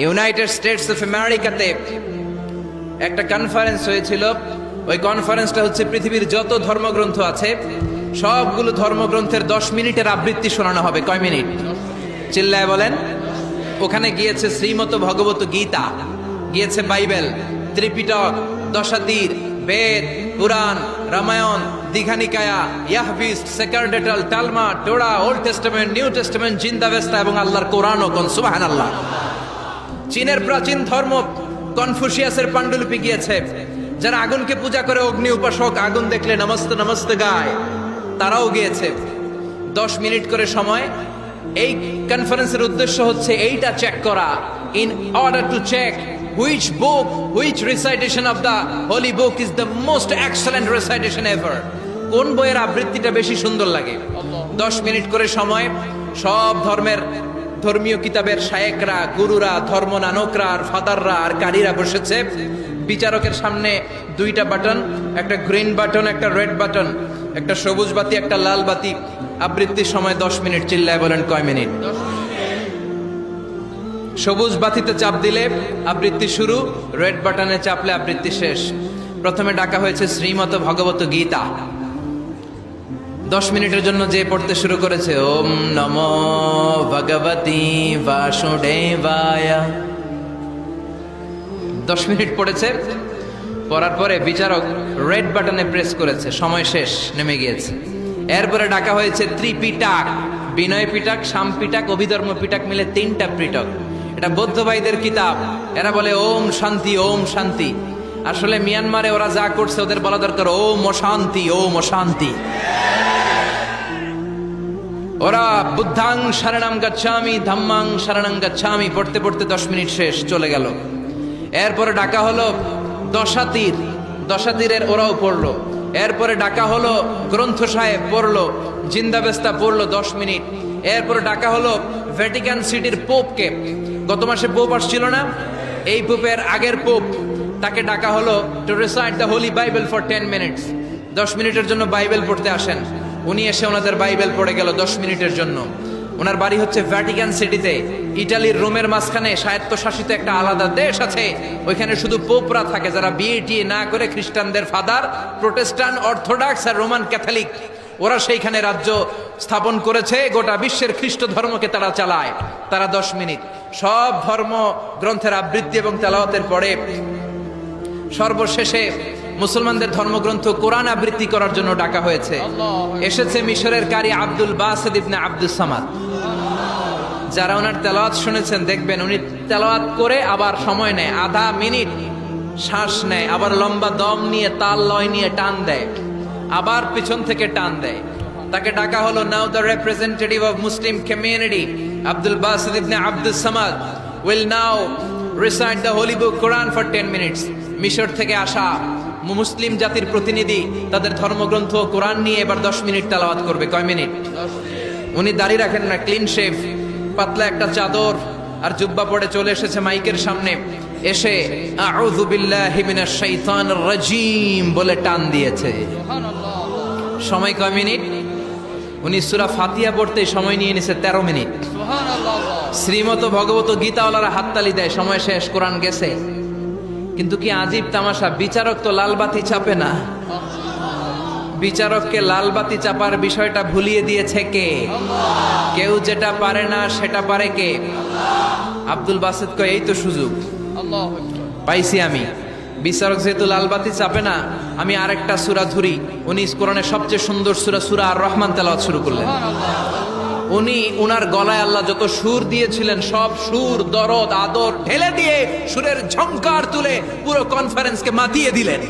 United states of আমেরিকাতে একটা conference হয়েছিল। ওই কনফারেন্সটা হচ্ছে পৃথিবীর যত ধর্মগ্রন্থ আছে সবগুলো ধর্মগ্রন্থের 10 মিনিটের আবৃত্তি শোনানো হবে। কয় মিনিট? চিল্লায় বলেন। ওখানে গিয়েছে শ্রীমত ভগবত গীতা, গিয়েছে বাইবেল, ত্রিপিটক, দশাতীর, বেদ, পুরাণ, রামায়ণ, দীঘানিকায়া, ইয়াহবিস্ট, সেকারডেটাল, Talmud, Torah, old testament, new testament, Zend Avesta এবং আল্লাহর কোরআনও। কোন সুবহানাল্লাহ। চীনের প্রাচীন ধর্ম কনফুসিয়াসের পাণ্ডুলিপি গিয়েছে। যারা আগুনকে পূজা করে, অগ্নি উপাসক, আগুন দেখলে নমস্তে নমস্তে গায়, তারাও গিয়েছে। 10 মিনিট করে সময়। এই কনফারেন্সের উদ্দেশ্য হচ্ছে এইটা চেক করা, in order to check which book, which recitation of the holy book is the most excellent recitation ever. কোন বইয়ের আবৃত্তিটা বেশি সুন্দর লাগে। 10 মিনিট করে সময়। সব ধর্মের ধর্মীয় কিতাবের শায়েকরা, গুরুরা, ধর্ম নানকরা আর ফাদাররা আর কারীরা বসেছে। বিচারকের সামনে 2টা বাটন, একটা গ্রিন বাটন, একটা রেড বাটন, একটা সবুজ বাতি, একটা লাল বাতি। আবৃত্তির সময় 10 মিনিট। চিল্লায় বলেন কয় মিনিট? সবুজ বাতিতে চাপ দিলে আবৃত্তি শুরু, রেড বাটনে চাপলে আবৃত্তি শেষ। প্রথমে ডাকা হয়েছে শ্রীমত ভগবত গীতা। 10 মিনিটের জন্য যে পড়তে শুরু করেছে, ওম নমো ভগবতী বাসুদেবায়। 10 মিনিট পড়েছে। পড়ার পরে বিচারক রেড বাটনে প্রেস করেছে, সময় শেষ, নেমে গিয়েছে। এরপরে ডাকা হয়েছে ত্রিপিটক, বিনয় পিটক, শাম পিটক, অভিধর্ম পিটক মিলে 3টা পিটক। এটা বৌদ্ধ ভাইদের কিতাব। এরা বলে ওম শান্তি, ওম শান্তি। আসলে মিয়ানমারে ওরা যা করছে ওদের বলা দরকার ওম অশান্তি, ওম অশান্তি। ওরা বুদ্ধাং শরণং গচ্ছামি, ধাম্মাং শরণং গচ্ছামি পড়তে পড়তে 10 মিনিট শেষ, চলে গেল। এরপরে ডাকা হলো দশাতীর, দশাতীরের ওরাও পড়লো। এরপরে ডাকা হলো গ্রন্থ সাহেব, পড়লো। জিন্দাবেস্তা পড়লো 10 মিনিট। এরপরে ডাকা হলো ভ্যাটিকান সিটির পোপকে। গত মাসে পোপ আসছিল না? এই পোপের আগের পোপ, তাকে ডাকা হলো to recite the Holi Bible for 10 minutes. 10 মিনিটের জন্য বাইবেল পড়তে আসেন। উনি এসে ওনাদের বাইবেল পড়ে গেল 10 মিনিটের জন্য। ওনার বাড়ি হচ্ছে ভ্যাটিকান সিটিতে, ইটালির রোমের মাঝখানে স্বায়ত্তশাসিত একটা আলাদা দেশ আছে। ওইখানে শুধু পোপরা থাকে, যারা বিয়ে টিয়ে না করে খ্রিস্টানদের ফাদার, প্রোটেস্ট্যান্ট, অর্থোডক্স আর রোমান ক্যাথলিক, ওরা সেইখানে রাজ্য স্থাপন করেছে। গোটা বিশ্বের খ্রিস্ট ধর্মকে তারা চালায়। তারা 10 মিনিট সব ধর্ম গ্রন্থের আবৃত্তি এবং তেলাওয়াতের পরে সর্বশেষে মুসলমানদের ধর্মগ্রন্থ কোরআন আবৃত্তি করার জন্য ডাকা হয়েছে। এসেছে মিশরের কারি Abdul Basit ibn Abdus Samad. যারা ওনার তেলাওয়াত শুনেছেন দেখবেন উনি তেলাওয়াত করে আবার সময় নেয়, আধা মিনিট শ্বাস নেয়, আবার লম্বা দম নিয়ে তাল লয় নিয়ে টান দেয়, আবার পিছন থেকে টান দেয়। তাকে ডাকা হলো now the representative of Muslim community Abdul Basit ibn Abdus Samad will now recite the holy book Quran for 10 minutes. মিশর থেকে আসা মুসলিম জাতির প্রতিনিধি তাদের ধর্মগ্রন্থ কোরআন নিয়ে এবার 10 মিনিট তেলাওয়াত করবে। কয় মিনিট? উনি দাড়ি রাখেন না, ক্লিন শেভ, পাতলা একটা চাদর আর জুব্বা পরে চলে এসেছে মাইকের সামনে। এসে আউযু বিল্লাহি মিনাশ শাইতানির রাজীম বলে টান দিয়েছে। সময় কয় মিনিট? উনি সূরা ফাতিহা পড়তে সময় নিয়ে নিছে 13 মিনিট। শ্রীমত ভগবত গীতাওয়ালারা হাততালি দেয়, সময় শেষ, কোরআন গেছে। কিন্তু কি আজীব তামাশা, বিচারক তো লাল বাতি চাপে না। বিচারককে লাল বাতি চাপার বিষয়টা ভুলিয়ে দিয়েছে কে? কেউ যেটা পারে না সেটা পারে কে? আব্দুল বাসিত কয় এই তো সুযোগ পাইছি আমি। বিচারক যেহেতু লাল বাতি চাপে না, আমি আরেকটা সূরা ধরি। উনি কোরআনের সবচেয়ে সুন্দর সূরা, সূরা আর রহমান তেলাওয়াত শুরু করলেন। উনি উনার গলায় আল্লাহ যত সুর দিয়েছিলেন সব সুর, দরদ, আদর ঢেলে দিয়ে সুরের ঝংকার তুলে পুরো কনফারেন্সকে মাতিয়ে দিলেন।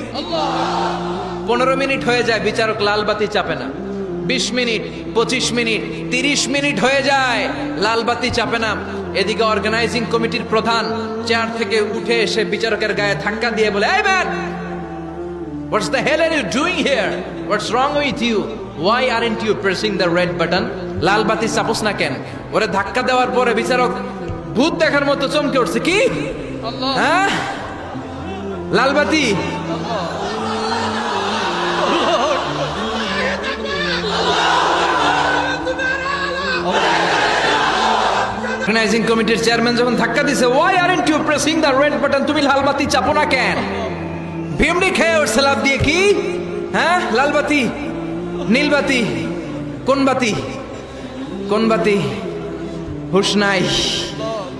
15 মিনিট হয়ে যায়, বিচারক লাল বাতি চাপে না। 20 মিনিট, 25 মিনিট, 30 মিনিট হয়ে যায়, লাল বাতি চাপে না। এদিকে অর্গানাইজিং কমিটির প্রধান চেয়ার থেকে উঠে এসে বিচারকের গায়ে ধাক্কা দিয়ে বলে, এই man, what's the hell are you doing here? What's wrong with you? Why aren't you pressing the red button? লাল বাতি চাপোস না কেন? ওরে ধাক্কা দেওয়ার পরে বিচারক ভূত দেখার মতো চমকে উঠছে। কি? হ্যাঁ, লাল বাতি। অর্গানাইজিং কমিটির চেয়ারম্যান যখন ধাক্কা দিছে, why aren't you pressing the red button, তুমি লাল বাতি চাপো না কেন? ভিমড়ি খেয়ে ওর লাফ দিয়ে কি, হ্যাঁ লাল বাতি নীল বাতি, কোন বাতি কোন বাতি? হুশ নাই,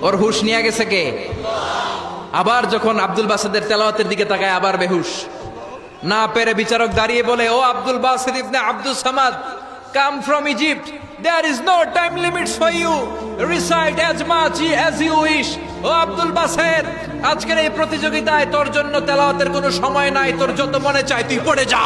ওর হুশ নিয়ে গেছে কে? আবার যখন আব্দুল বাসেদের তেলাওয়াতের দিকে তাকায় আবার বেহুশ। না পেরে বিচারক দাঁড়িয়ে বলে, oh Abdul Basit ibn Abdul Samad, come from Egypt, there is no time limits for you, recite as much as you wish. Oh Abdul Basit, আজকের এই প্রতিযোগিতায় তোর জন্য তেলাওয়াতের কোনো সময় নাই, তোর যত মনে চায় তুই পড়ে যা।